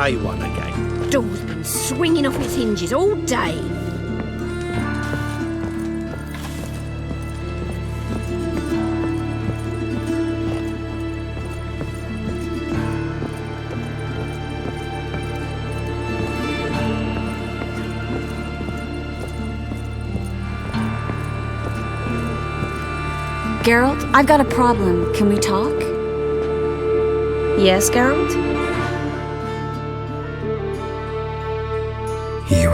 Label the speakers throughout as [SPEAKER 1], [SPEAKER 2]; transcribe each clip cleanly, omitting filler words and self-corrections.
[SPEAKER 1] day one again.
[SPEAKER 2] The door's been swinging off its hinges all day.
[SPEAKER 3] Geralt, I've got a problem. Can we talk? Yes, Geralt?
[SPEAKER 4] You,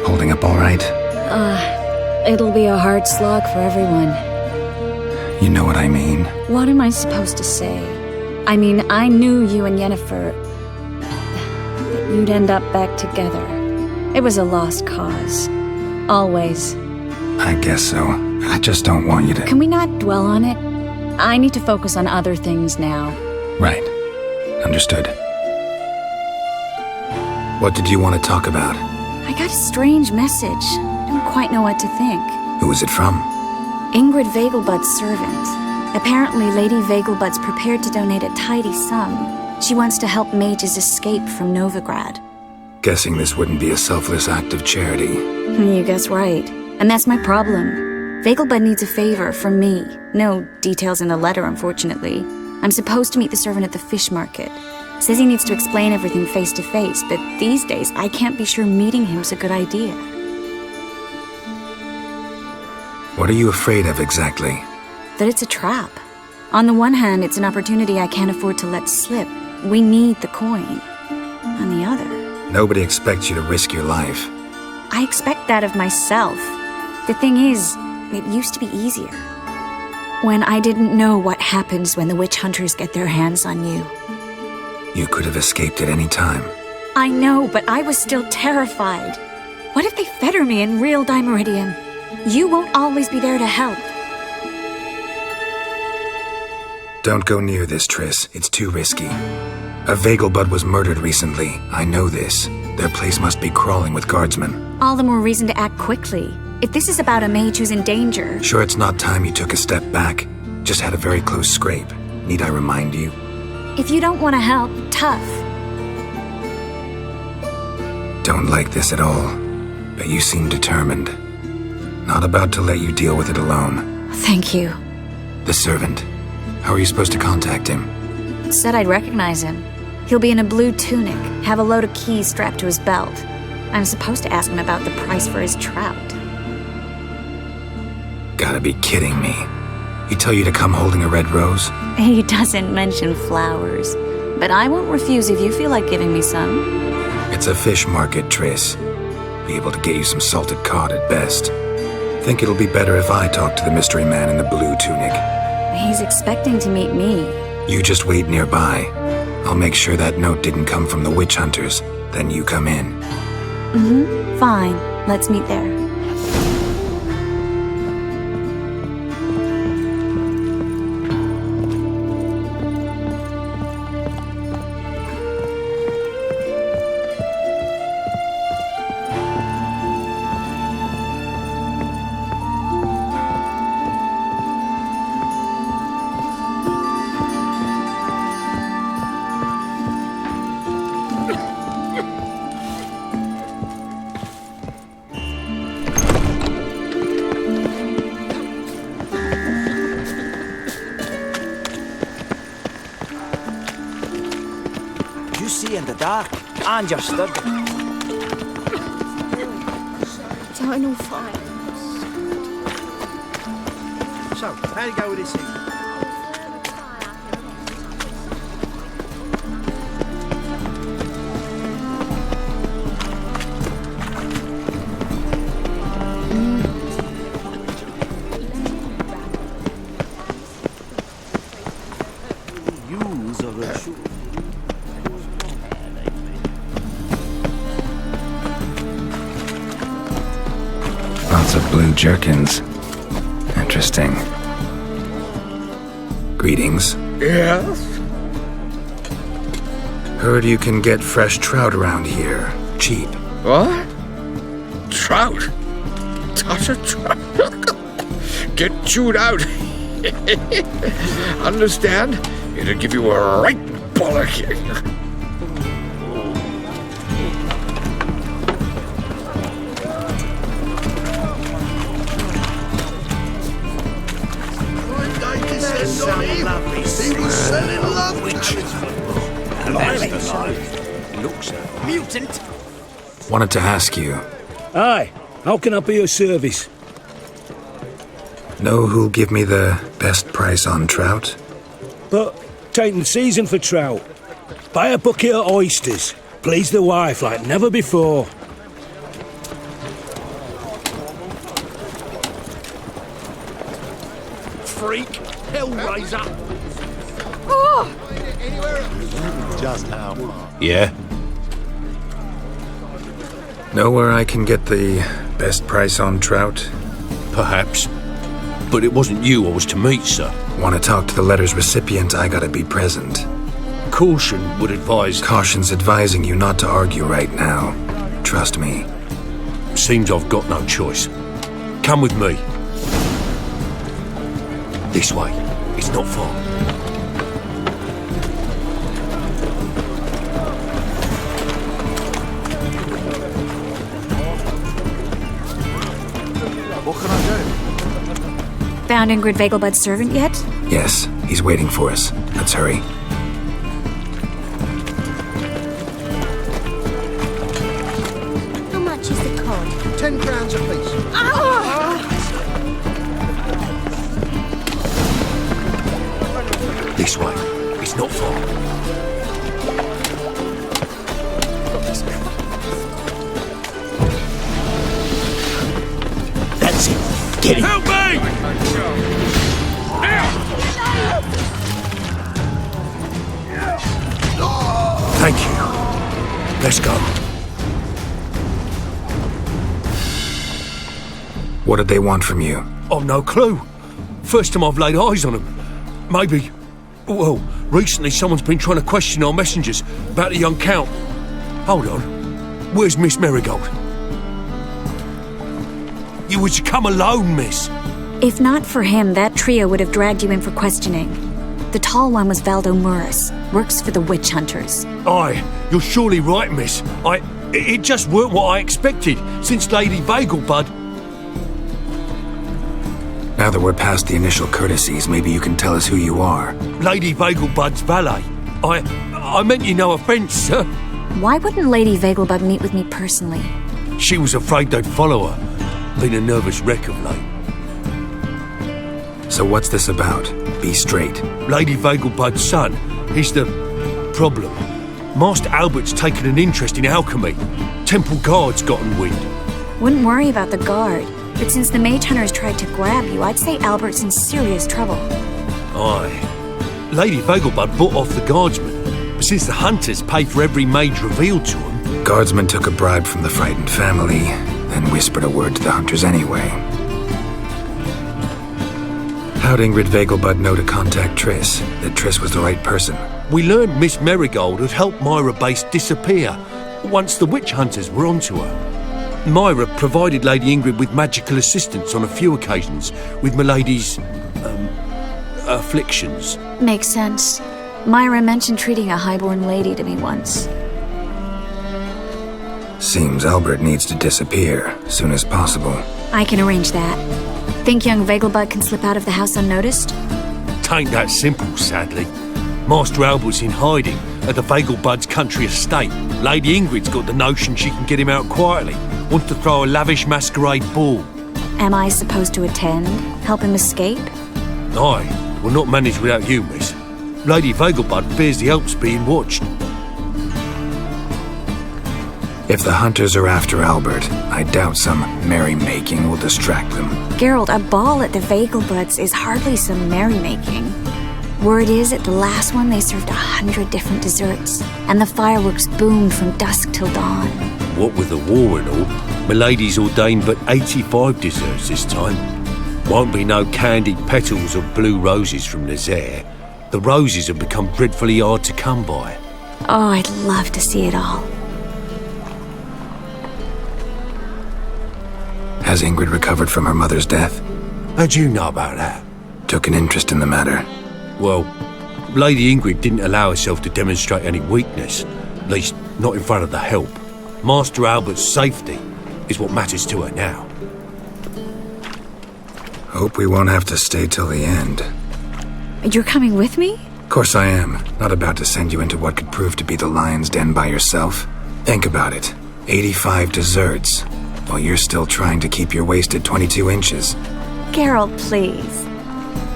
[SPEAKER 4] holding up all right?
[SPEAKER 3] It'll be a hard slog for everyone.
[SPEAKER 4] You know what I mean.
[SPEAKER 3] What am I supposed to say? I mean, I knew you and Yennefer... that you'd end up back together. It was a lost cause. Always.
[SPEAKER 4] I guess so. I just don't want you to...
[SPEAKER 3] Can we not dwell on it? I need to focus on other things now.
[SPEAKER 4] Right. Understood. What did you want to talk about?
[SPEAKER 3] I got a strange message. I don't quite know what to think.
[SPEAKER 4] Who was it from?
[SPEAKER 3] Ingrid Vegelbud's servant. Apparently, Lady Vegelbud's prepared to donate a tidy sum. She wants to help mages escape from Novigrad.
[SPEAKER 4] Guessing this wouldn't be a selfless act of charity.
[SPEAKER 3] You guess right. And that's my problem. Vegelbud needs a favor from me. No details in the letter, unfortunately. I'm supposed to meet the servant at the fish market. Says he needs to explain everything face to face, but these days I can't be sure meeting him's a good idea.
[SPEAKER 4] What are you afraid of exactly?
[SPEAKER 3] That it's a trap. On the one hand, it's an opportunity I can't afford to let slip. We need the coin. On the other...
[SPEAKER 4] Nobody expects you to risk your life.
[SPEAKER 3] I expect that of myself. The thing is, it used to be easier. When I didn't know what happens when the witch hunters get their hands on you.
[SPEAKER 4] You could have escaped at any time.
[SPEAKER 3] I know, but I was still terrified. What if they fetter me in real Dimeridium? You won't always be there to help.
[SPEAKER 4] Don't go near this, Triss. It's too risky. A Vegelbud was murdered recently. I know this. Their place must be crawling with guardsmen.
[SPEAKER 3] All the more reason to act quickly. If this is about a mage who's in danger...
[SPEAKER 4] Sure, it's not time you took a step back. Just had a very close scrape. Need I remind you?
[SPEAKER 3] If you don't want to help, tough.
[SPEAKER 4] Don't like this at all. But you seem determined. Not about to let you deal with it alone.
[SPEAKER 3] Thank you.
[SPEAKER 4] The servant. How are you supposed to contact him?
[SPEAKER 3] Said I'd recognize him. He'll be in a blue tunic, have a load of keys strapped to his belt. I'm supposed to ask him about the price for his trout.
[SPEAKER 4] Gotta be kidding me. He tell you to come holding a red rose?
[SPEAKER 3] He doesn't mention flowers. But I won't refuse if you feel like giving me some.
[SPEAKER 4] It's a fish market, Triss. Be able to get you some salted cod at best. Think it'll be better if I talk to the mystery man in the blue tunic.
[SPEAKER 3] He's expecting to meet me.
[SPEAKER 4] You just wait nearby. I'll make sure that note didn't come from the witch hunters. Then you come in.
[SPEAKER 3] Fine. Let's meet there.
[SPEAKER 1] You see in the dark, and you're stood.
[SPEAKER 2] Eternal fire.
[SPEAKER 1] So, how'd it go with this thing?
[SPEAKER 4] Lots of blue jerkins. Interesting. Greetings.
[SPEAKER 5] Yes?
[SPEAKER 4] Heard you can get fresh trout around here. Cheap.
[SPEAKER 5] What? Trout? Touch a trout? Get chewed out. Understand? It'll give you a right bollocking.
[SPEAKER 1] Mutant!
[SPEAKER 4] Wanted to ask you,
[SPEAKER 6] Aye, how can I be of service?
[SPEAKER 4] know who'll give me the best price on trout?
[SPEAKER 6] But taking the season for trout. Buy a bucket of oysters. Please the wife like never before.
[SPEAKER 1] Freak! Hellraiser!
[SPEAKER 7] Just how far?
[SPEAKER 5] Yeah?
[SPEAKER 4] Know where I can get the best price on trout?
[SPEAKER 5] Perhaps. But it wasn't you I was to meet, sir.
[SPEAKER 4] Want to talk to the letter's recipient, I gotta be present.
[SPEAKER 5] Caution would advise...
[SPEAKER 4] Caution's advising you not to argue right now. Trust me.
[SPEAKER 5] Seems I've got no choice. Come with me. This way. It's not far.
[SPEAKER 7] What can I do?
[SPEAKER 3] Found Ingrid Vegelbud's servant yet?
[SPEAKER 4] Yes, he's waiting for us. Let's hurry.
[SPEAKER 2] How much is the cod?
[SPEAKER 7] 10 crowns apiece.
[SPEAKER 5] This way. It's not far. That's it. Get it. Help me! Thank you. Let's go.
[SPEAKER 4] What did they want from you?
[SPEAKER 5] I've no clue. First time I've laid eyes on them. Maybe... Well, recently someone's been trying to question our messengers about the young Count. Hold on. Where's Miss Marigold? You were to come alone, miss.
[SPEAKER 3] If not for him, that trio would have dragged you in for questioning. The tall one was Valdo Muris, works for the witch hunters.
[SPEAKER 5] Aye, you're surely right, miss. It just weren't what I expected, since Lady Vegelbud...
[SPEAKER 4] Now that we're past the initial courtesies, maybe you can tell us who you are.
[SPEAKER 5] Lady Vegelbud's valet. I meant you no offence, sir.
[SPEAKER 3] Why wouldn't Lady Vegelbud meet with me personally?
[SPEAKER 5] She was afraid they'd follow her. Been a nervous wreck of late.
[SPEAKER 4] So what's this about? Be straight.
[SPEAKER 5] Lady Vegelbud's son, he's the problem. Master Albert's taken an interest in alchemy. Temple guards gotten wind.
[SPEAKER 3] Wouldn't worry about the guard, but since the mage hunters tried to grab you, I'd say Albert's in serious trouble.
[SPEAKER 5] Aye. Lady Vegelbud bought off the guardsmen, but since the hunters paid for every mage revealed to them...
[SPEAKER 4] Guardsmen took a bribe from the frightened family, then whispered a word to the hunters anyway. How'd Ingrid Vegelbud know to contact Triss? That Triss was the right person?
[SPEAKER 5] We learned Miss Marigold had helped Myra Base disappear once the witch hunters were onto her. Myra provided Lady Ingrid with magical assistance on a few occasions with Milady's... afflictions.
[SPEAKER 3] Makes sense. Myra mentioned treating a highborn lady to me once.
[SPEAKER 5] Seems Albert needs to disappear soon as possible.
[SPEAKER 3] I can arrange that. Think young Vegelbud can slip out of the house unnoticed?
[SPEAKER 5] Tain't that simple, sadly. Master Albert's in hiding at the Vegelbud's country estate. Lady Ingrid's got the notion she can get him out quietly. Wants to throw a lavish masquerade ball.
[SPEAKER 3] Am I supposed to attend? Help him escape?
[SPEAKER 5] Aye, we'll not manage without you, miss. Lady Vegelbud fears the Alps being watched.
[SPEAKER 4] If the hunters are after Albert, I doubt some merrymaking will distract them.
[SPEAKER 3] Geralt, a ball at the Vegelbuds is hardly some merrymaking. Word is, at the last one they served 100 different desserts, and the fireworks boomed from dusk till dawn.
[SPEAKER 5] What with the war and all, Milady's ordained but 85 desserts this time. Won't be no candied petals of blue roses from Nazaire. The roses have become dreadfully hard to come by.
[SPEAKER 3] Oh, I'd love to see it all.
[SPEAKER 4] Has Ingrid recovered from her mother's death?
[SPEAKER 5] How'd you know about that?
[SPEAKER 4] Took an interest in the matter.
[SPEAKER 5] Well, Lady Ingrid didn't allow herself to demonstrate any weakness, at least not in front of the help. Master Albert's safety is what matters to her now.
[SPEAKER 4] Hope we won't have to stay till the end.
[SPEAKER 3] You're coming with me?
[SPEAKER 4] Of course I am. Not about to send you into what could prove to be the lion's den by yourself. Think about it. 85 desserts, while you're still trying to keep your waist at 22 inches.
[SPEAKER 3] Geralt, please.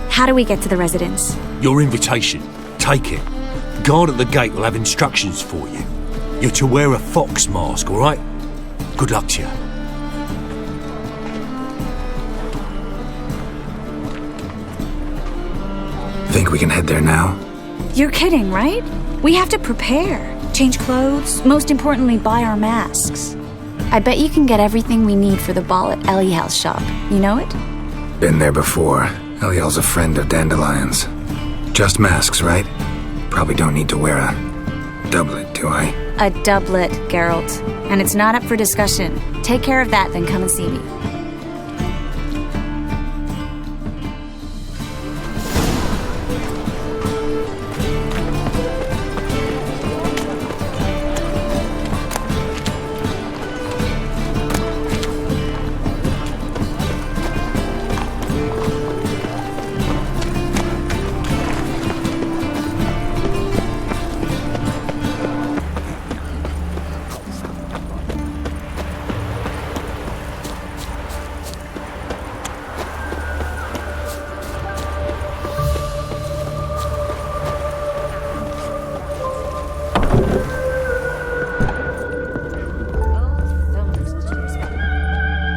[SPEAKER 3] How do we get to the residence?
[SPEAKER 5] Your invitation. Take it. Guard at the gate will have instructions for you. You're to wear a fox mask, all right? Good luck to you.
[SPEAKER 4] Think we can head there now?
[SPEAKER 3] You're kidding, right? We have to prepare. Change clothes, most importantly, buy our masks. I bet you can get everything we need for the ball at Eliel's shop. You know it?
[SPEAKER 4] Been there before. Eliel's a friend of Dandelion's. Just masks, right? Probably don't need to wear a doublet, do I?
[SPEAKER 3] A doublet, Geralt. And it's not up for discussion. Take care of that, then come and see me.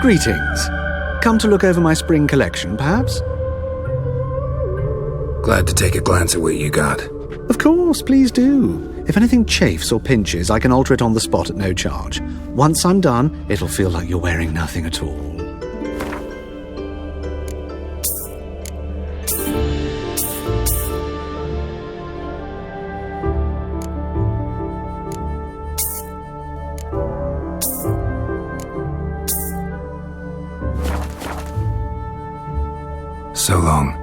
[SPEAKER 8] Greetings. Come to look over my spring collection, perhaps?
[SPEAKER 4] Glad to take a glance at what you got.
[SPEAKER 8] Of course, please do. If anything chafes or pinches, I can alter it on the spot at no charge. Once I'm done, it'll feel like you're wearing nothing at all.
[SPEAKER 4] So long.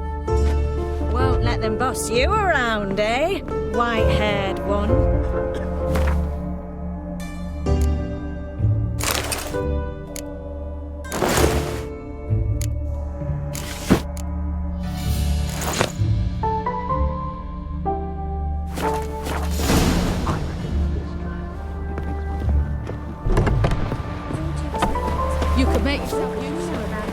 [SPEAKER 2] Won't let them boss you around, eh? White-haired one.
[SPEAKER 9] You could make yourself useful about that.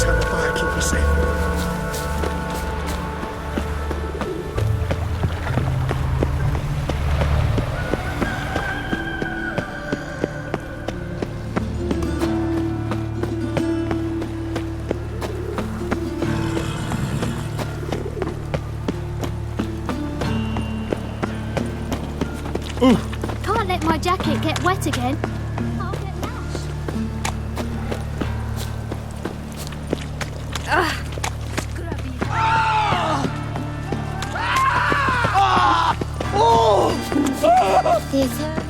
[SPEAKER 7] Turn the fire, keep us safe.
[SPEAKER 9] Can't let my jacket get wet again. I'll get lashed. The eternal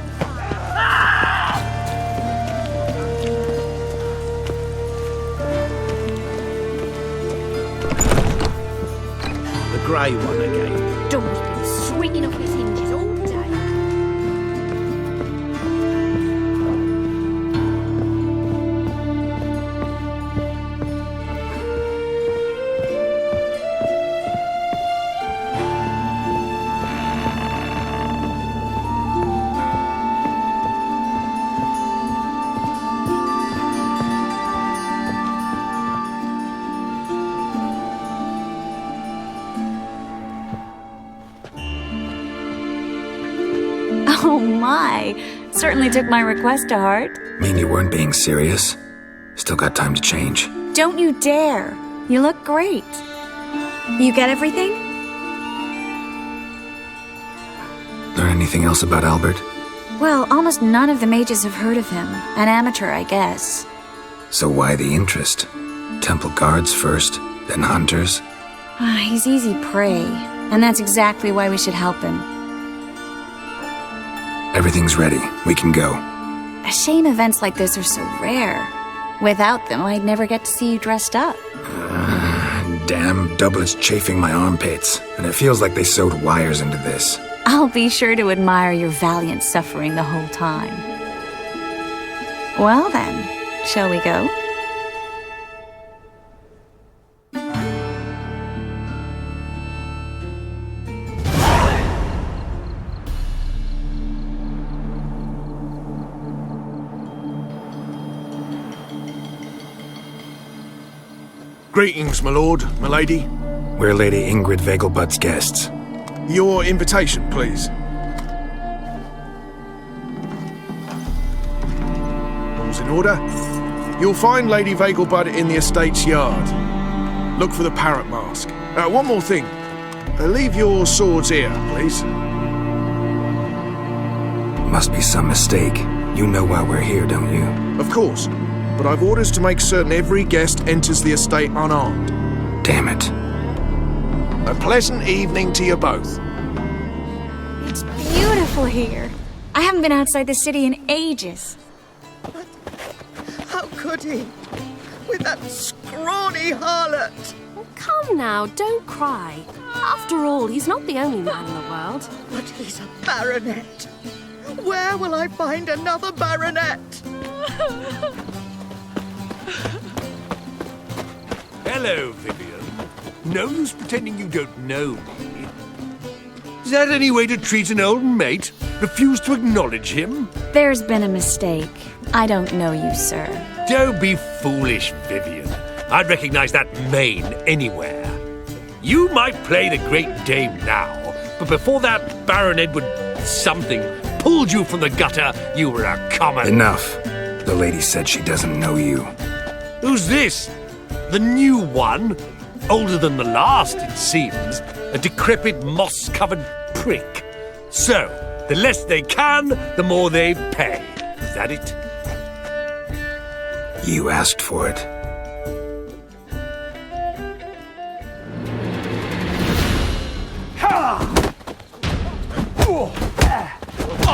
[SPEAKER 6] The grey one again.
[SPEAKER 9] door's been swinging off its hinges all day.
[SPEAKER 3] Oh my! Certainly took my request to heart.
[SPEAKER 4] Mean you weren't being serious? Still got time to change.
[SPEAKER 3] Don't you dare! You look great. You get everything?
[SPEAKER 4] Learn anything else about Albert?
[SPEAKER 3] Well, almost none of the mages have heard of him. An amateur, I guess.
[SPEAKER 4] So why the interest? Temple guards first, then hunters?
[SPEAKER 3] He's easy prey, and that's exactly why we should help him.
[SPEAKER 4] Everything's ready. We can go.
[SPEAKER 3] A shame events like this are so rare. Without them, I'd never get to see you dressed up.
[SPEAKER 4] Damn doublets chafing my armpits, and it feels like they sewed wires into this.
[SPEAKER 3] I'll be sure to admire your valiant suffering the whole time. Well then, shall we go?
[SPEAKER 7] Greetings, my lord, my lady.
[SPEAKER 4] We're Lady Ingrid Vegelbud's guests.
[SPEAKER 7] Your invitation, please. All's in order. You'll find Lady Vegelbud in the estate's yard. Look for the parrot mask. One more thing. Leave your swords here, please.
[SPEAKER 4] Must be some mistake. You know why we're here, don't you?
[SPEAKER 7] Of course. But I've orders to make certain every guest enters the estate unarmed.
[SPEAKER 4] Damn it.
[SPEAKER 7] A pleasant evening to you both.
[SPEAKER 3] It's beautiful here. I haven't been outside the city in ages.
[SPEAKER 10] How could he? With that scrawny harlot!
[SPEAKER 11] Come now, don't cry. After all, he's not the only man in the world.
[SPEAKER 10] But he's a baronet. Where will I find another baronet?
[SPEAKER 5] Hello, Vivian. No use pretending you don't know me. Is that any way to treat an old mate? Refuse to acknowledge him?
[SPEAKER 3] There's been a mistake. I don't know you, sir.
[SPEAKER 5] Don't be foolish, Vivian. I'd recognize that mane anywhere. You might play the Great Dame now, but before that Baron Edward something pulled you from the gutter, you were a common...
[SPEAKER 4] Enough. The lady said she doesn't know you.
[SPEAKER 5] Who's this? The new one? Older than the last, it seems. A decrepit, moss-covered prick. So, the less they can, the more they pay. Is that it?
[SPEAKER 4] You asked for it.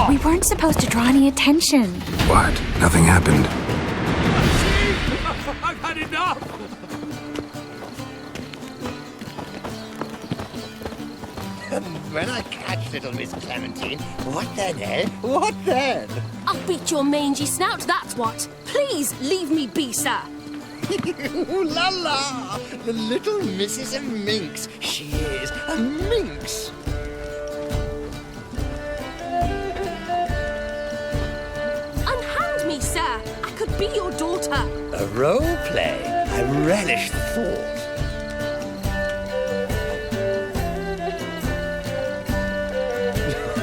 [SPEAKER 3] We weren't supposed to draw any attention.
[SPEAKER 4] What? Nothing happened.
[SPEAKER 5] I've had enough!
[SPEAKER 12] When I catch little Miss Clementine, what then, eh? What then?
[SPEAKER 11] I'll beat your mangy snout, that's what. Please leave me be, sir.
[SPEAKER 12] Ooh la la! The little Mrs. Minx. She is a minx.
[SPEAKER 11] Unhand me, sir. I could be your daughter.
[SPEAKER 12] A role play. I relish the thought.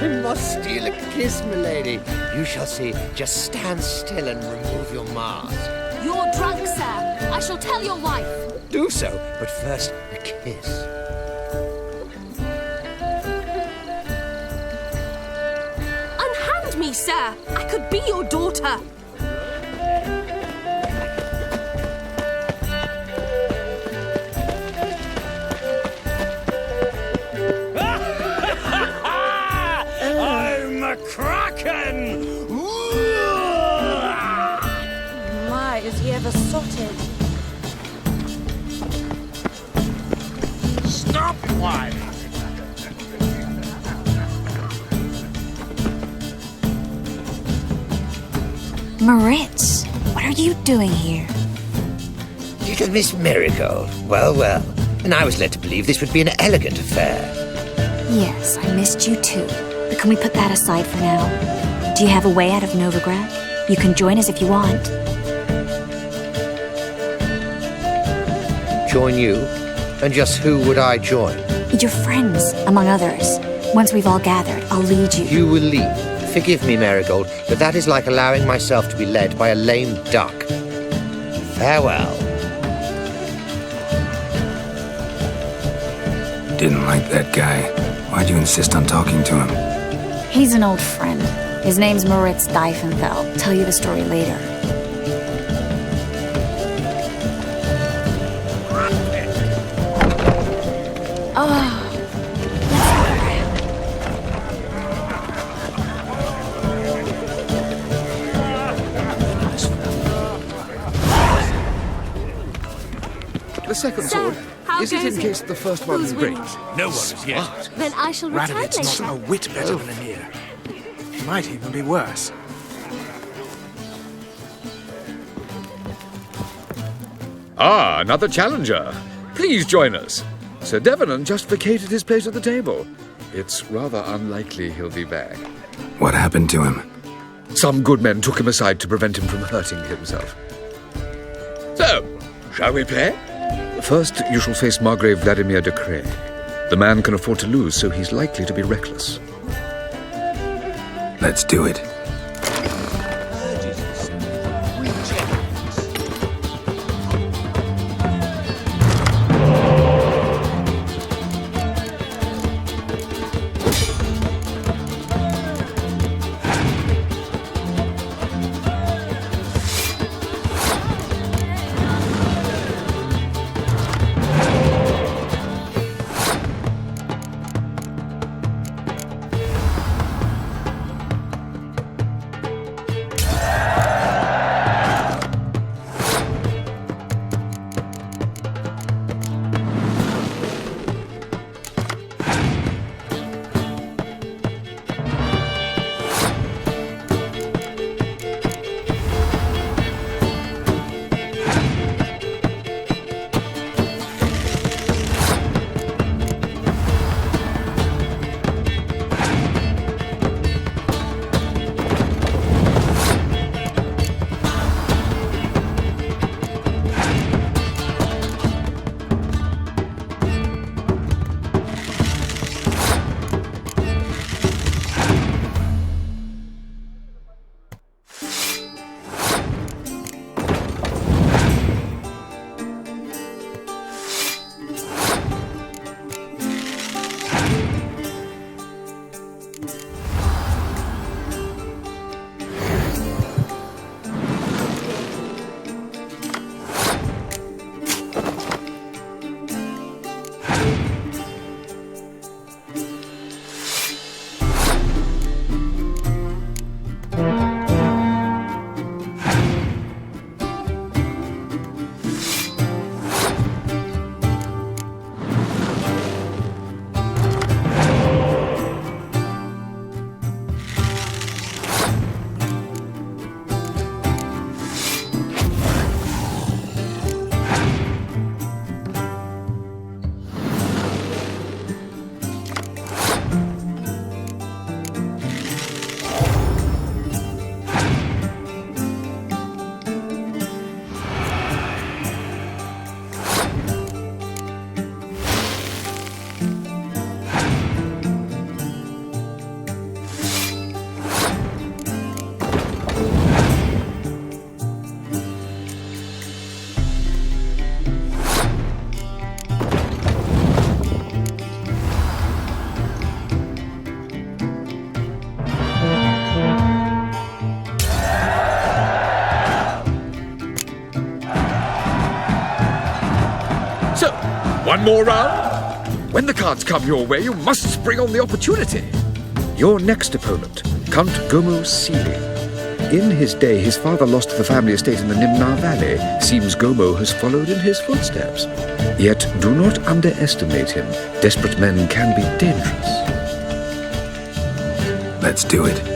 [SPEAKER 12] I must steal a kiss, milady. You shall see. Just stand still and remove your mask.
[SPEAKER 11] You're drunk, sir. I shall tell your wife.
[SPEAKER 12] Do so, but first a kiss.
[SPEAKER 11] Unhand me, sir. I could be your daughter.
[SPEAKER 6] I'm a kraken!
[SPEAKER 2] My, is he ever sotted?
[SPEAKER 7] Stop whining!
[SPEAKER 3] Moritz, what are you doing here?
[SPEAKER 12] Little Miss Marigold. Well, well. And I was led to believe this would be an elegant affair.
[SPEAKER 3] Yes, I missed you too. But can we put that aside for now? Do you have a way out of Novigrad? You can join us if you want.
[SPEAKER 12] Join you? And just who would I join?
[SPEAKER 3] Your friends, among others. Once we've all gathered, I'll lead you.
[SPEAKER 12] You will lead. Forgive me, Marigold, but that is like allowing myself to be led by a lame duck. Farewell.
[SPEAKER 4] Didn't like that guy. Why'd you insist on talking to him?
[SPEAKER 3] He's an old friend. His name's Moritz Diefenfeld. Tell you the story later. Oh.
[SPEAKER 10] The second
[SPEAKER 11] Sir,
[SPEAKER 10] sword.
[SPEAKER 11] how
[SPEAKER 10] Is it
[SPEAKER 11] goes
[SPEAKER 10] in
[SPEAKER 11] it?
[SPEAKER 10] case the first one
[SPEAKER 11] Who's winning?
[SPEAKER 10] breaks?
[SPEAKER 5] No one as yet.
[SPEAKER 11] Then I shall return
[SPEAKER 7] Radovit's
[SPEAKER 11] later.
[SPEAKER 7] not a whit better than Emir. Might even be worse.
[SPEAKER 13] Ah, another challenger. Please join us. Sir Devenant just vacated his place at the table. It's rather unlikely he'll be back.
[SPEAKER 4] What happened to him?
[SPEAKER 13] Some good men took him aside to prevent him from hurting himself. So, shall we play? First, you shall face Margrave Vladimir de Cray. The man can afford to lose, so he's likely to be reckless.
[SPEAKER 4] Let's do it.
[SPEAKER 13] One more round? When the cards come your way, you must spring on the opportunity. Your next opponent, Count Gomo Ciri. In his day, his father lost the family estate in the Nimnar Valley. Seems Gomo has followed in his footsteps. Yet do not underestimate him. Desperate men can be dangerous.
[SPEAKER 4] Let's do it.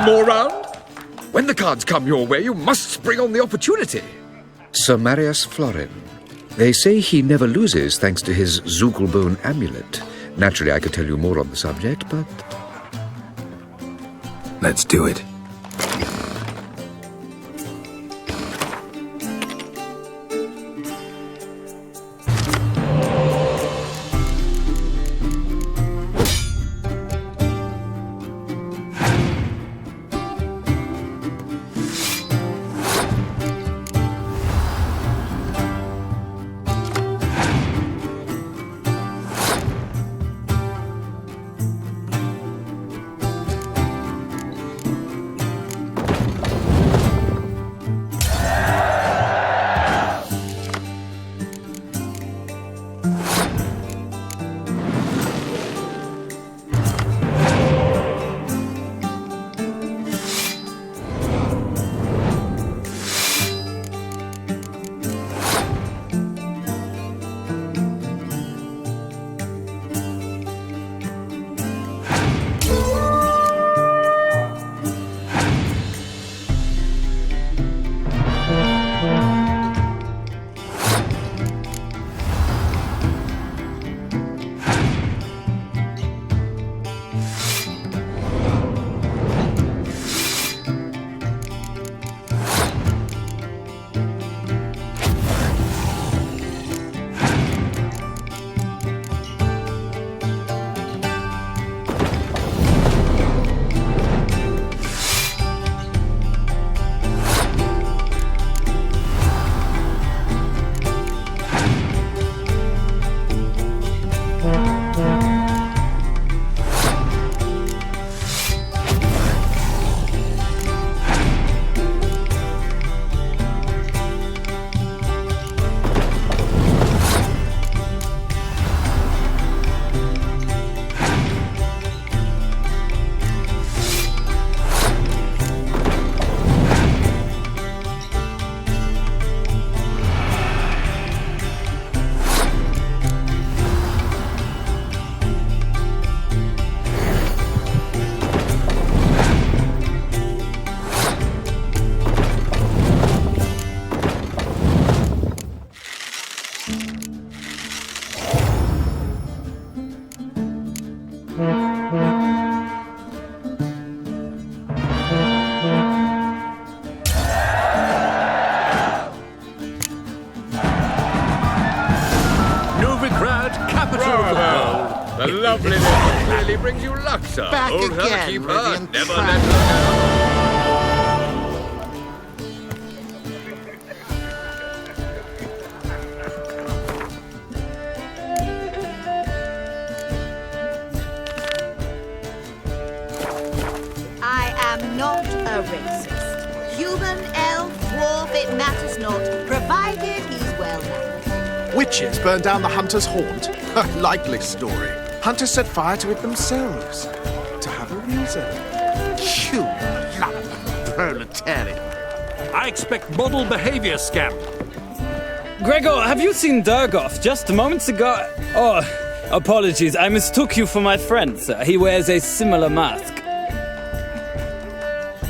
[SPEAKER 13] more round? When the cards come your way, you must spring on the opportunity. Sir Marius Florin. They say he never loses thanks to his Zugelbone amulet. Naturally, I could tell you more on the subject, but...
[SPEAKER 4] Let's do it.
[SPEAKER 13] The loveliness clearly brings you luck, sir.
[SPEAKER 12] Back
[SPEAKER 13] Hold her,
[SPEAKER 12] again,
[SPEAKER 13] keep her,
[SPEAKER 12] Rivian
[SPEAKER 13] never
[SPEAKER 12] Pratt.
[SPEAKER 13] let her
[SPEAKER 10] I am not a racist. Human, elf, dwarf, it matters not, provided he's well mannered.
[SPEAKER 14] Witches burned down the hunter's haunt? A likely story. Hunters set fire to it themselves. To have a reason.
[SPEAKER 12] You lump proletariat.
[SPEAKER 15] I expect model behavior, scamp.
[SPEAKER 16] Gregor, have you seen Durgoff just moments ago? Oh, apologies, I mistook you for my friend, sir. He wears a similar mask.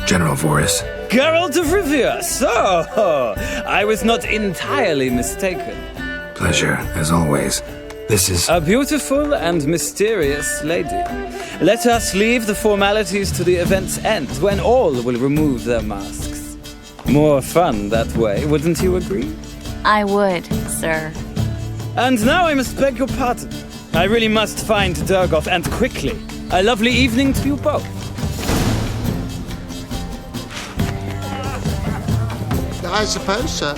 [SPEAKER 4] General Voris.
[SPEAKER 16] Geralt of Rivia, so I was not entirely mistaken.
[SPEAKER 4] Pleasure, as always. This is...
[SPEAKER 16] A beautiful and mysterious lady. Let us leave the formalities to the event's end, when all will remove their masks. More fun that way, wouldn't you agree?
[SPEAKER 3] I would, sir.
[SPEAKER 16] And now I must beg your pardon. I really must find Durgoff, and quickly. A lovely evening to you both.
[SPEAKER 12] I suppose so.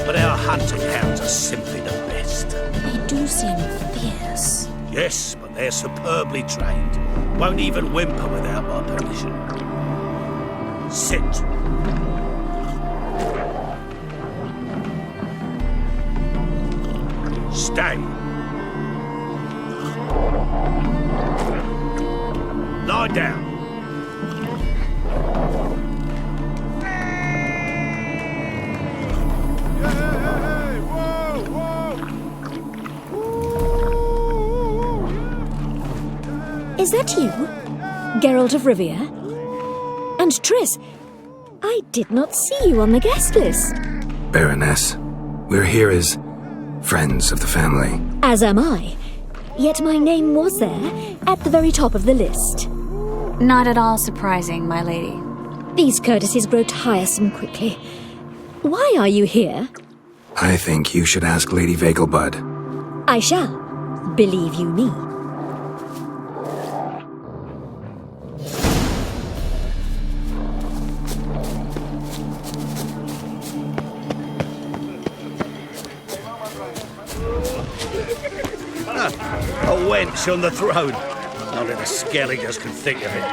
[SPEAKER 15] But our hunting hounds are simply the best.
[SPEAKER 3] They do seem fierce.
[SPEAKER 15] Yes, but they're superbly trained. Won't even whimper without my permission. Sit. Stay. Lie down.
[SPEAKER 2] Is that you? Geralt of Rivia? And Triss, I did not see you on the guest list.
[SPEAKER 4] Baroness, we're here as friends of the family.
[SPEAKER 2] As am I. Yet my name was there, at the very top of the list.
[SPEAKER 3] Not at all surprising, my lady.
[SPEAKER 2] These courtesies grow tiresome quickly. Why are you here?
[SPEAKER 4] I think you should ask Lady Vegelbud.
[SPEAKER 2] I shall. Believe you me.
[SPEAKER 15] A wench on the throne. Only the skelligers can think of it.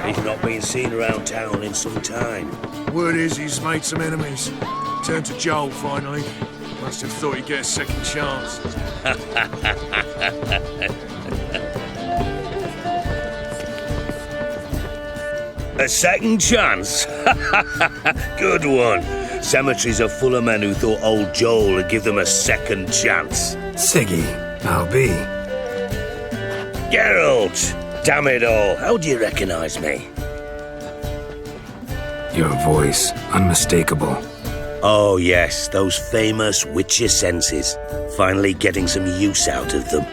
[SPEAKER 15] He's not been seen around town in some time.
[SPEAKER 7] Word is he's made some enemies. Turned to Joel finally. Must have thought he'd get a second chance.
[SPEAKER 15] A second chance? Good one. Cemeteries are full of men who thought old Joel would give them a second chance.
[SPEAKER 4] Siggy, I'll be.
[SPEAKER 15] Geralt! Damn it all, how do you recognize me?
[SPEAKER 4] Your voice, unmistakable.
[SPEAKER 15] Oh yes, those famous witcher senses. Finally getting some use out of them.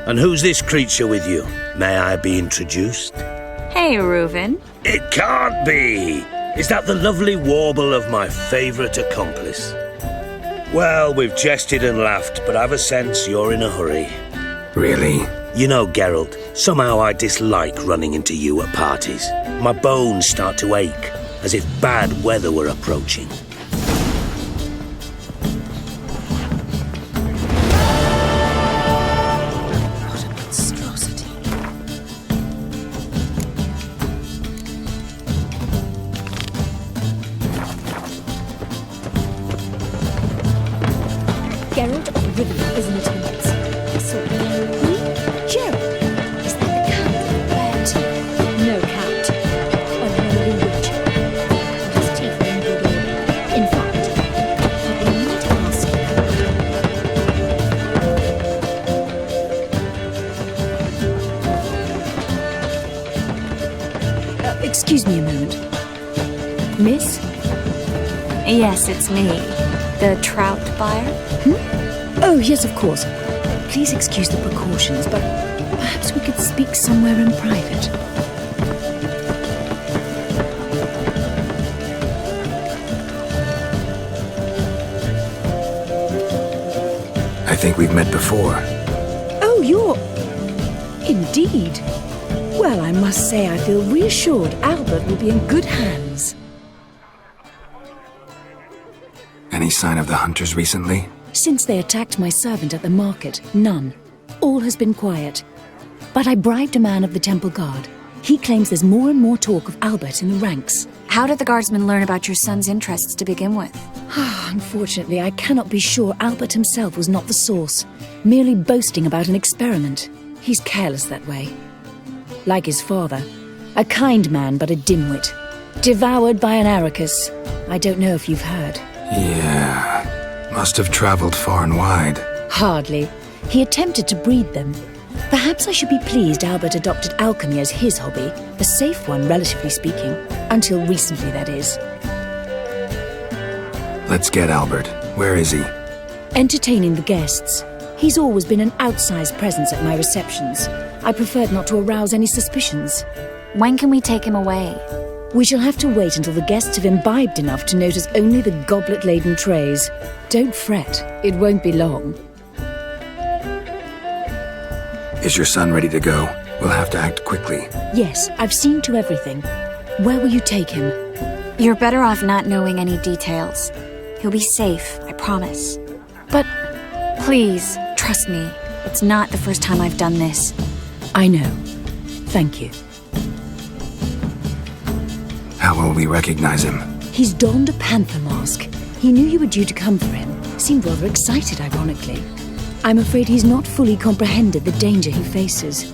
[SPEAKER 15] And who's this creature with you? May I be introduced?
[SPEAKER 3] Hey, Reuven.
[SPEAKER 15] It can't be! Is that the lovely warble of my favourite accomplice? Well, we've jested and laughed, but I've a sense you're in a hurry.
[SPEAKER 4] Really?
[SPEAKER 15] You know, Geralt, somehow I dislike running into you at parties. My bones start to ache, as if bad weather were approaching.
[SPEAKER 2] Geralt of Rivia is in attendance. I saw him. Geralt? Is that the Count? No Count. A lowly witch. His teeth are in good order. In fact, he will not ask. Excuse me a moment. Miss?
[SPEAKER 3] Yes, it's me. The trout buyer?
[SPEAKER 2] Oh, yes, of course. Please excuse the precautions, but perhaps we could speak somewhere in private.
[SPEAKER 4] I think we've met before.
[SPEAKER 2] Oh, you're... Indeed. Well, I must say I feel reassured Albert will be in good hands.
[SPEAKER 4] Any sign of the hunters recently?
[SPEAKER 2] Since they attacked my servant at the market, none. All has been quiet. But I bribed a man of the Temple Guard. He claims there's more and more talk of Albert in the ranks.
[SPEAKER 3] How did the guardsmen learn about your son's interests to begin with?
[SPEAKER 2] Unfortunately, I cannot be sure Albert himself was not the source, merely boasting about an experiment. He's careless that way. Like his father, a kind man but a dimwit. Devoured by an Arrakis. I don't know if you've heard.
[SPEAKER 4] Yeah. Must have traveled far and wide.
[SPEAKER 2] Hardly. He attempted to breed them. Perhaps I should be pleased Albert adopted alchemy as his hobby, a safe one, relatively speaking. Until recently, that is.
[SPEAKER 4] Let's get Albert. Where is he?
[SPEAKER 2] Entertaining the guests. He's always been an outsized presence at my receptions. I preferred not to arouse any suspicions.
[SPEAKER 3] When can we take him away?
[SPEAKER 2] We shall have to wait until the guests have imbibed enough to notice only the goblet-laden trays. Don't fret, it won't be long.
[SPEAKER 4] Is your son ready to go? We'll have to act quickly.
[SPEAKER 2] Yes, I've seen to everything. Where will you take him?
[SPEAKER 3] You're better off not knowing any details. He'll be safe, I promise.
[SPEAKER 2] But...
[SPEAKER 3] Please, trust me. It's not the first time I've done this.
[SPEAKER 2] I know. Thank you.
[SPEAKER 4] How will we recognize him?
[SPEAKER 2] He's donned a panther mask. He knew you were due to come for him. Seemed rather excited, ironically. I'm afraid he's not fully comprehended the danger he faces.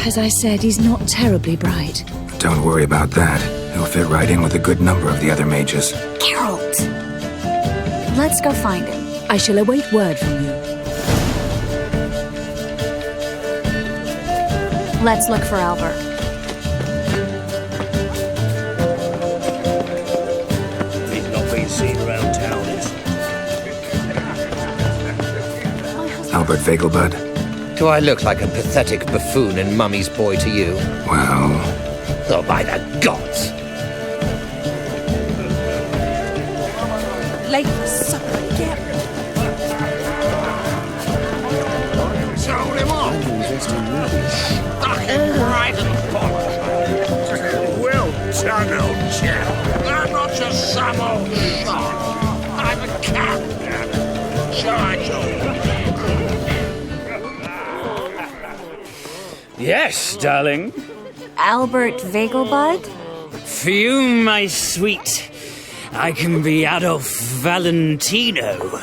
[SPEAKER 2] As I said, he's not terribly bright.
[SPEAKER 4] Don't worry about that. He'll fit right in with a good number of the other mages.
[SPEAKER 3] Geralt! Let's go find him.
[SPEAKER 2] I shall await word from you.
[SPEAKER 3] Let's look for Albert.
[SPEAKER 15] He's not been seen around town, is
[SPEAKER 4] Albert Vegelbud?
[SPEAKER 12] Do I look like a pathetic buffoon and Mummy's boy to you?
[SPEAKER 4] Well...
[SPEAKER 12] Oh, by the gods!
[SPEAKER 11] Late for supper again.
[SPEAKER 14] Sold him off! Stuck him right in the collar. Well done, old chap. I'm not just some old shot. I'm a captain. Charge of.
[SPEAKER 16] Yes, darling.
[SPEAKER 3] Albert Vegelbud?
[SPEAKER 16] For you, my sweet, I can be Adolf Valentino.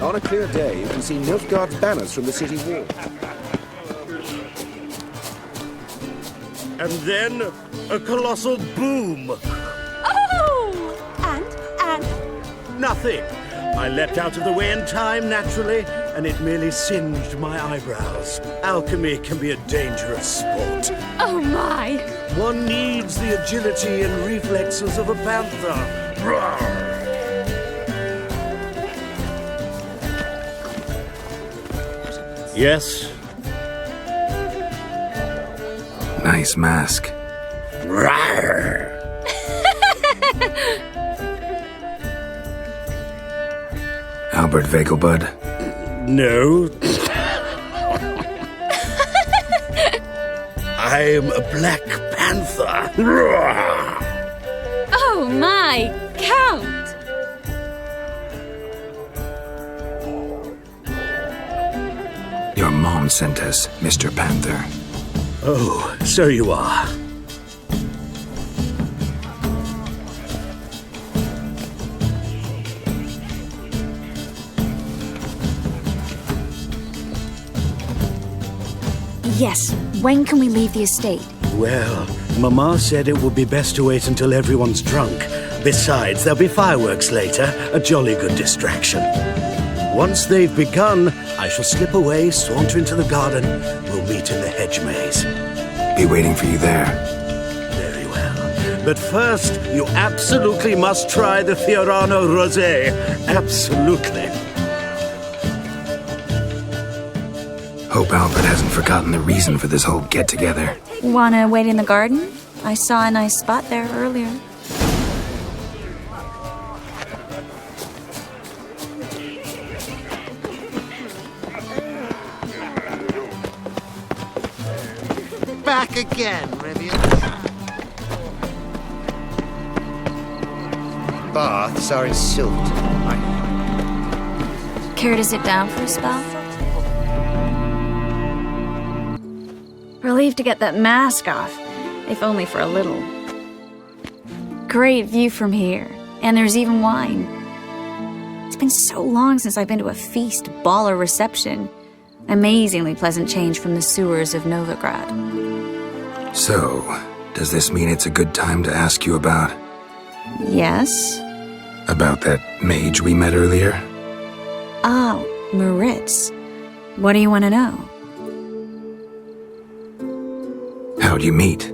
[SPEAKER 17] On a clear day, you can see Nilfgaard's banners from the city wall.
[SPEAKER 18] And then a colossal boom.
[SPEAKER 11] Oh! And?
[SPEAKER 18] Nothing. I leapt out of the way in time, naturally, and it merely singed my eyebrows. Alchemy can be a dangerous sport.
[SPEAKER 11] Oh my!
[SPEAKER 18] One needs the agility and reflexes of a panther. Roar. Yes?
[SPEAKER 4] Nice mask.
[SPEAKER 18] Rawr.
[SPEAKER 4] Albert Vegelbud?
[SPEAKER 18] No. I'm a Black Panther. Roar.
[SPEAKER 11] Oh my, Count!
[SPEAKER 4] Your mom sent us, Mr. Panther.
[SPEAKER 18] Oh, so you are.
[SPEAKER 3] Yes. When can we leave the estate?
[SPEAKER 18] Well, Mama said it would be best to wait until everyone's drunk. Besides, there'll be fireworks later, a jolly good distraction. Once they've begun, I shall slip away, saunter into the garden. We'll meet in the hedge maze.
[SPEAKER 4] Be waiting for you there.
[SPEAKER 18] Very well. But first, you absolutely must try the Fiorano Rosé. Absolutely.
[SPEAKER 4] Hope Albert hasn't forgotten the reason for this whole get-together.
[SPEAKER 3] Wanna wait in the garden? I saw a nice spot there earlier.
[SPEAKER 12] Back again, Rivia. Baths are in Silverton.
[SPEAKER 3] Care to sit down for a spell? Relieved to get that mask off, if only for a little. Great view from here, and there's even wine. It's been so long since I've been to a feast, ball, or reception. Amazingly pleasant change from the sewers of Novigrad.
[SPEAKER 4] So, does this mean it's a good time to ask you about...
[SPEAKER 3] Yes?
[SPEAKER 4] About that mage we met earlier?
[SPEAKER 3] Oh, Maritz. What do you want to know?
[SPEAKER 4] How'd you meet?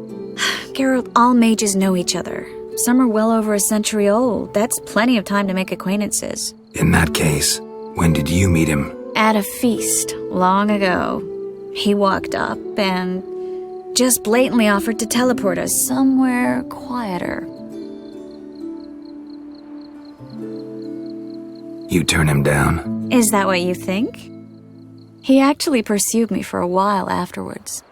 [SPEAKER 3] Geralt, all mages know each other. Some are well over a century old. That's plenty of time to make acquaintances.
[SPEAKER 4] In that case, when did you meet him?
[SPEAKER 3] At a feast, long ago. He walked up and just blatantly offered to teleport us somewhere quieter.
[SPEAKER 4] You turn him down?
[SPEAKER 3] Is that what you think? He actually pursued me for a while afterwards.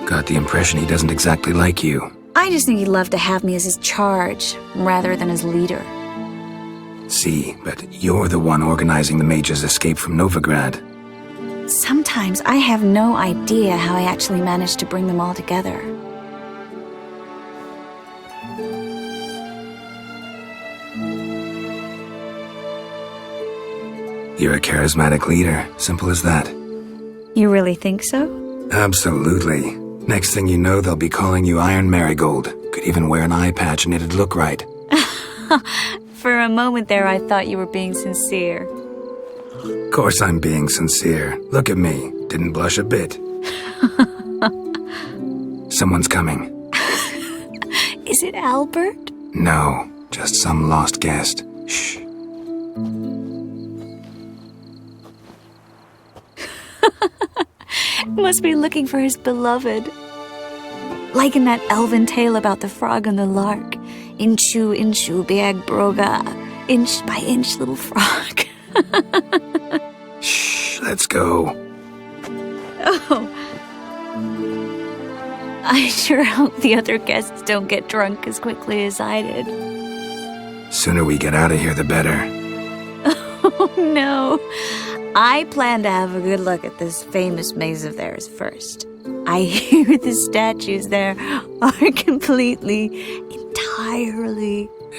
[SPEAKER 4] Got the impression he doesn't exactly like you.
[SPEAKER 3] I just think he'd love to have me as his charge, rather than his leader.
[SPEAKER 4] See, but you're the one organizing the mage's escape from Novigrad.
[SPEAKER 3] Sometimes I have no idea how I actually managed to bring them all together.
[SPEAKER 4] You're a charismatic leader, simple as that.
[SPEAKER 3] You really think so?
[SPEAKER 4] Absolutely. Next thing you know, they'll be calling you Iron Marigold. Could even wear an eye patch and it'd look right.
[SPEAKER 3] For a moment there, I thought you were being sincere.
[SPEAKER 4] Of course I'm being sincere. Look at me. Didn't blush a bit. Someone's coming.
[SPEAKER 3] Is it Albert?
[SPEAKER 4] No, just some lost guest. Shh.
[SPEAKER 3] Must be looking for his beloved. Like in that elven tale about the frog and the lark. Inchu, inchu, biag broga. Inch by inch, little frog.
[SPEAKER 4] Shh, let's go.
[SPEAKER 3] Oh. I sure hope the other guests don't get drunk as quickly as I did.
[SPEAKER 4] Sooner we get out of here, the better.
[SPEAKER 3] Oh, no. I plan to have a good look at this famous maze of theirs first. I hear the statues there are entirely...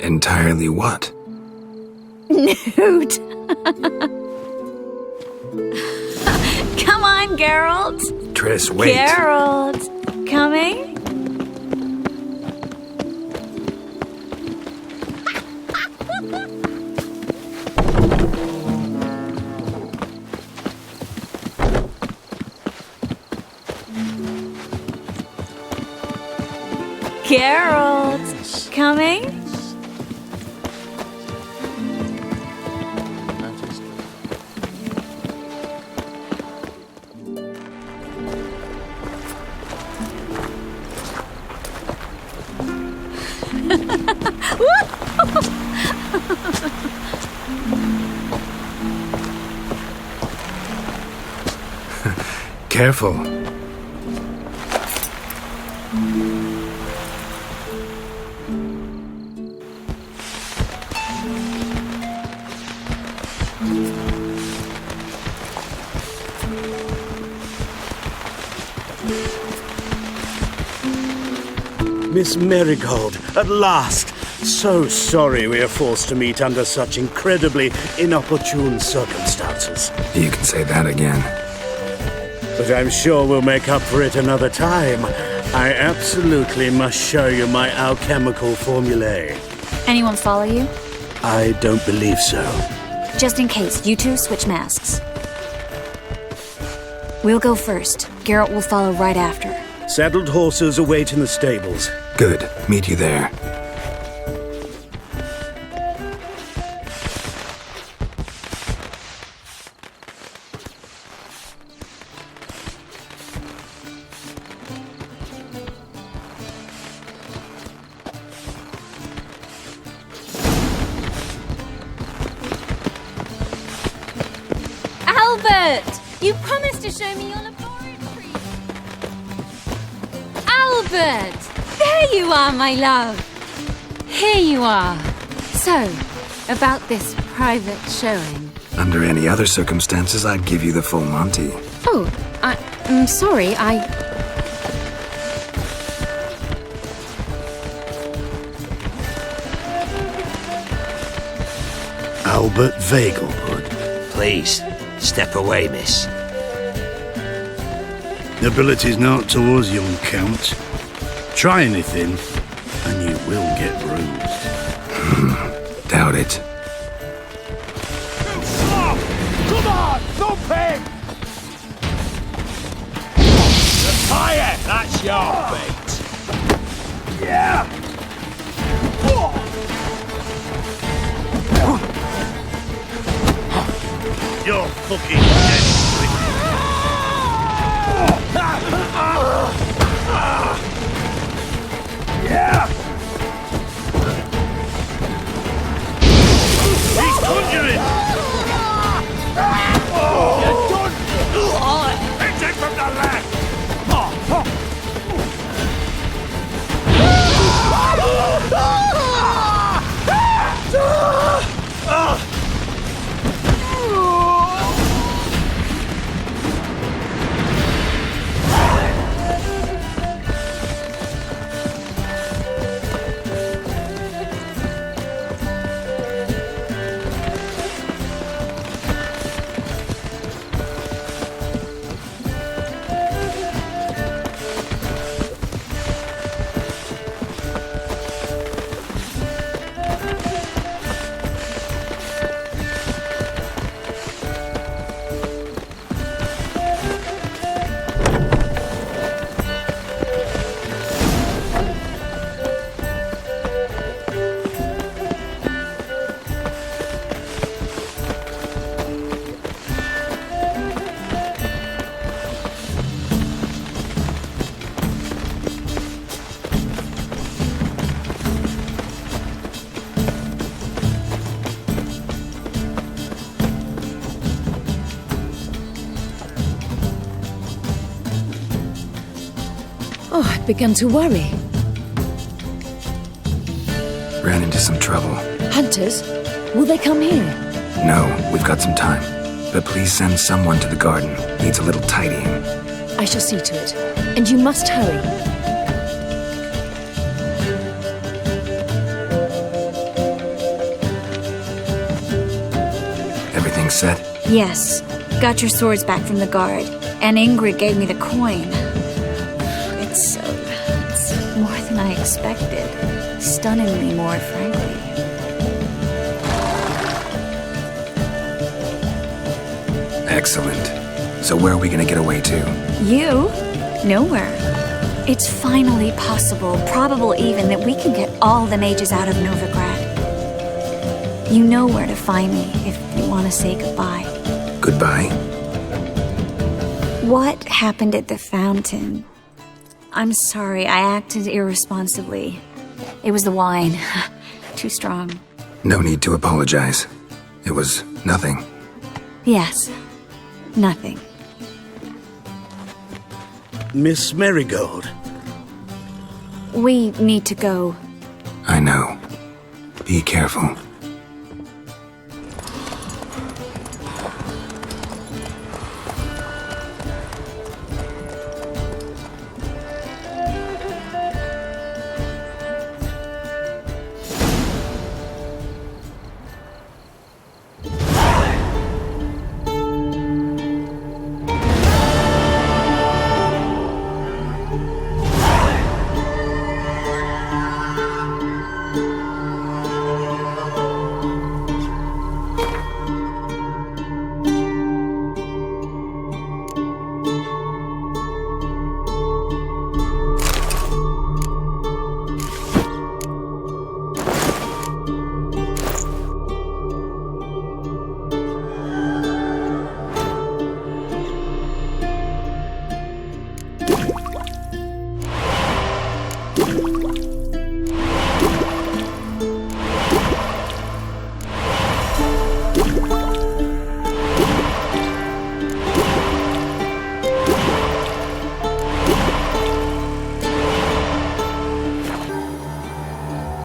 [SPEAKER 4] Entirely what?
[SPEAKER 3] Nude. Come on, Geralt.
[SPEAKER 4] Triss, wait.
[SPEAKER 3] Geralt, coming? Geralt, coming?
[SPEAKER 4] Careful.
[SPEAKER 18] Miss Marigold, at last! So sorry we are forced to meet under such incredibly inopportune circumstances.
[SPEAKER 4] You can say that again.
[SPEAKER 18] But I'm sure we'll make up for it another time. I absolutely must show you my alchemical formulae.
[SPEAKER 3] Anyone follow you?
[SPEAKER 18] I don't believe so.
[SPEAKER 3] Just in case, you two switch masks. We'll go first. Geralt will follow right after.
[SPEAKER 18] Saddled horses await in the stables.
[SPEAKER 4] Good. Meet you there.
[SPEAKER 11] Albert! You promised to show me your laboratory! Albert! There you are, my love! Here you are. So, about this private showing.
[SPEAKER 4] Under any other circumstances, I'd give you the full Monty.
[SPEAKER 11] Oh, I'm sorry,
[SPEAKER 18] Albert Vegelbud.
[SPEAKER 15] Please, step away, miss.
[SPEAKER 18] Ability's not towards young Count. Try anything, and you will get bruised.
[SPEAKER 4] Doubt it.
[SPEAKER 14] Come on! No pig! Fire! That's your fate! Yeah!
[SPEAKER 18] You're fucking dead.
[SPEAKER 14] Yeah!
[SPEAKER 18] He's conjuring!
[SPEAKER 14] You're done
[SPEAKER 2] Oh, I'd begun to worry.
[SPEAKER 4] Ran into some trouble.
[SPEAKER 2] Hunters? Will they come here?
[SPEAKER 4] No, we've got some time. But please send someone to the garden. Needs a little tidying.
[SPEAKER 2] I shall see to it. And you must hurry.
[SPEAKER 4] Everything set?
[SPEAKER 3] Yes. Got your swords back from the guard. And Ingrid gave me the coin. It's more than I expected. Stunningly more, frankly.
[SPEAKER 4] Excellent. So where are we gonna get away to?
[SPEAKER 3] You? Nowhere. It's finally possible, probable even, that we can get all the mages out of Novigrad. You know where to find me if you want to say goodbye.
[SPEAKER 4] Goodbye?
[SPEAKER 3] What happened at the fountain? I'm sorry, I acted irresponsibly. It was the wine. Too strong.
[SPEAKER 4] No need to apologize. It was nothing.
[SPEAKER 3] Yes. Nothing.
[SPEAKER 18] Miss Marigold.
[SPEAKER 3] We need to go.
[SPEAKER 4] I know. Be careful.